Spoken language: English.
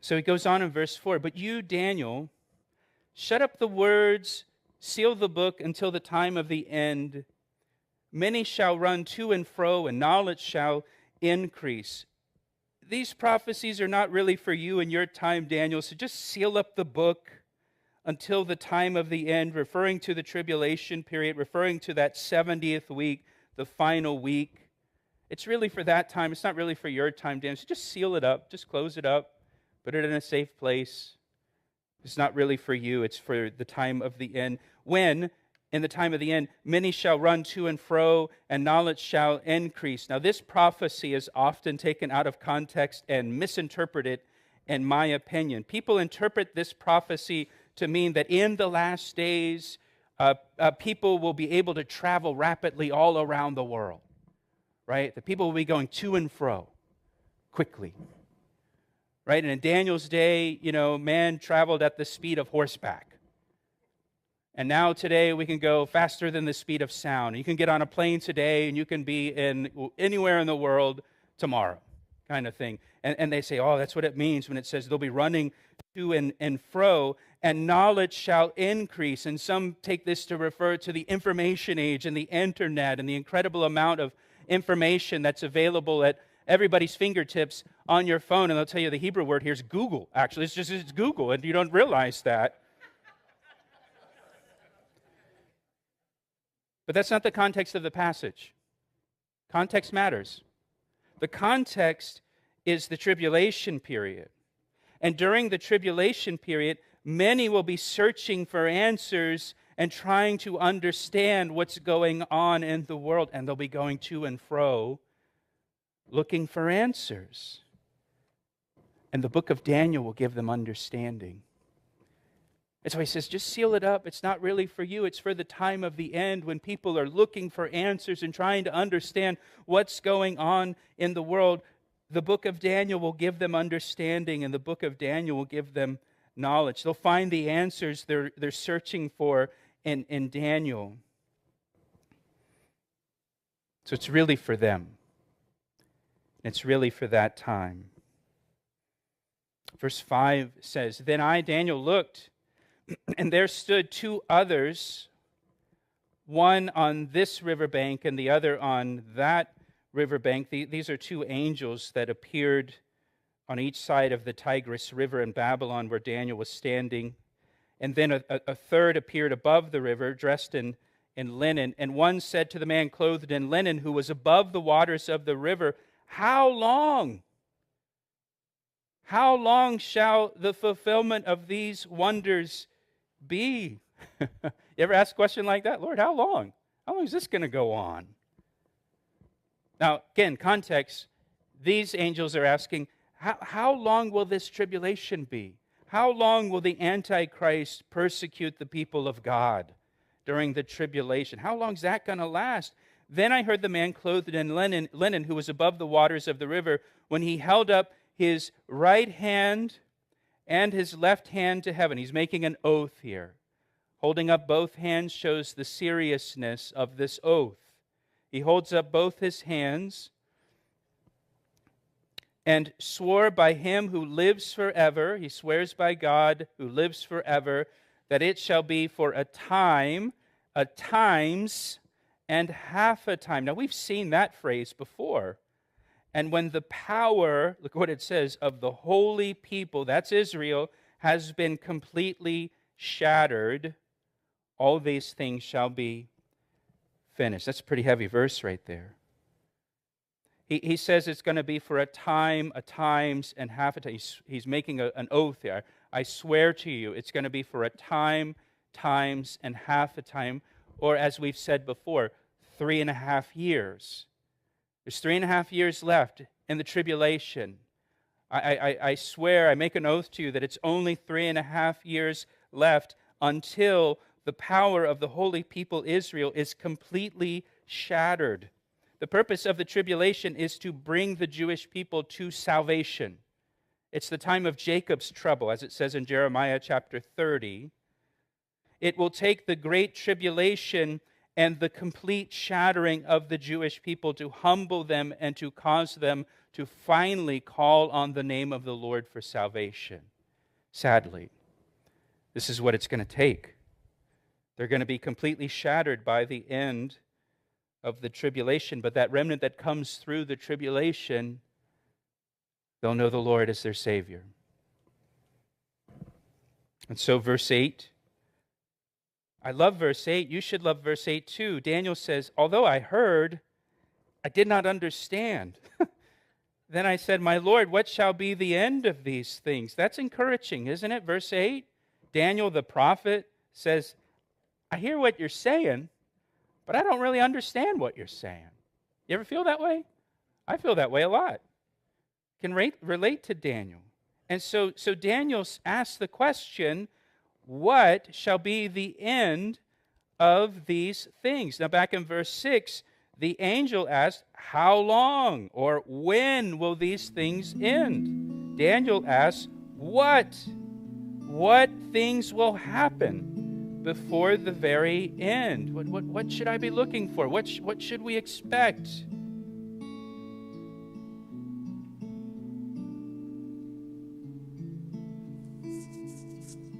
So he goes on in verse 4, "But you, Daniel, shut up the words, seal the book until the time of the end. Many shall run to and fro, and knowledge shall increase." These prophecies are not really for you in your time, Daniel, so just seal up the book until the time of the end, referring to the tribulation period, referring to that 70th week, the final week. It's really for that time. It's not really for your time, Daniel. So just seal it up. Just close it up. Put it in a safe place. It's not really for you. It's for the time of the end. When, in the time of the end, many shall run to and fro, and knowledge shall increase. Now, this prophecy is often taken out of context and misinterpreted, in my opinion. People interpret this prophecy to mean that in the last days, people will be able to travel rapidly all around the world, right? The people will be going to and fro quickly, right? And in Daniel's day, man traveled at the speed of horseback. And now today we can go faster than the speed of sound. You can get on a plane today and you can be anywhere in the world tomorrow, kind of thing. And they say, oh, that's what it means when it says they'll be running to and fro, and knowledge shall increase. And some take this to refer to the information age and the internet and the incredible amount of information that's available at everybody's fingertips on your phone. And they'll tell you the Hebrew word here is Google. Actually, it's Google, and you don't realize that. But that's not the context of the passage. Context matters. The context is the tribulation period. And during the tribulation period, many will be searching for answers and trying to understand what's going on in the world. And they'll be going to and fro looking for answers. And the book of Daniel will give them understanding. And so he says, just seal it up. It's not really for you. It's for the time of the end when people are looking for answers and trying to understand what's going on in the world. The book of Daniel will give them understanding, and the book of Daniel will give them knowledge. They'll find the answers they're searching for in Daniel. So it's really for them. It's really for that time. Verse 5 says, "Then I, Daniel, looked, and there stood two others, one on this riverbank and the other on that riverbank." These are two angels that appeared on each side of the Tigris River in Babylon where Daniel was standing. And then a third appeared above the river, dressed in linen. And one said to the man clothed in linen who was above the waters of the river, "How long? How long shall the fulfillment of these wonders be?" You ever ask a question like that? Lord, how long? How long is this going to go on? Now, again, context, these angels are asking, how long will this tribulation be? How long will the Antichrist persecute the people of God during the tribulation? How long is that going to last? Then I heard the man clothed in linen who was above the waters of the river, when he held up his right hand and his left hand to heaven. He's making an oath here. Holding up both hands shows the seriousness of this oath. He holds up both his hands and swore by him who lives forever, he swears by God who lives forever, that it shall be for a time, a times, and half a time. Now, we've seen that phrase before. And when the power, look what it says, of the holy people, that's Israel, has been completely shattered, all these things shall be finished. That's a pretty heavy verse right there. He says it's going to be for a time, a times, and half a time. He's making an oath there. I swear to you, it's going to be for a time, times, and half a time, or as we've said before, 3.5 years. There's 3.5 years left in the tribulation. I swear, I make an oath to you that it's only 3.5 years left until the power of the holy people Israel is completely shattered. The purpose of the tribulation is to bring the Jewish people to salvation. It's the time of Jacob's trouble, as it says in Jeremiah chapter 30. It will take the great tribulation and the complete shattering of the Jewish people to humble them and to cause them to finally call on the name of the Lord for salvation. Sadly, this is what it's going to take. They're going to be completely shattered by the end of the tribulation, but that remnant that comes through the tribulation, they'll know the Lord as their Savior. And so verse 8, I love verse 8. You should love verse 8 too. Daniel says, although I heard, I did not understand. Then I said, my Lord, what shall be the end of these things? That's encouraging, isn't it? Verse 8, Daniel the prophet says, I hear what you're saying, but I don't really understand what you're saying. You ever feel that way? I feel that way a lot. Can relate to Daniel. And so Daniel asks the question, what shall be the end of these things? Now back in verse 6, the angel asked, how long or when will these things end? Daniel asks, what? What things will happen before the very end? What should I be looking for? What should we expect?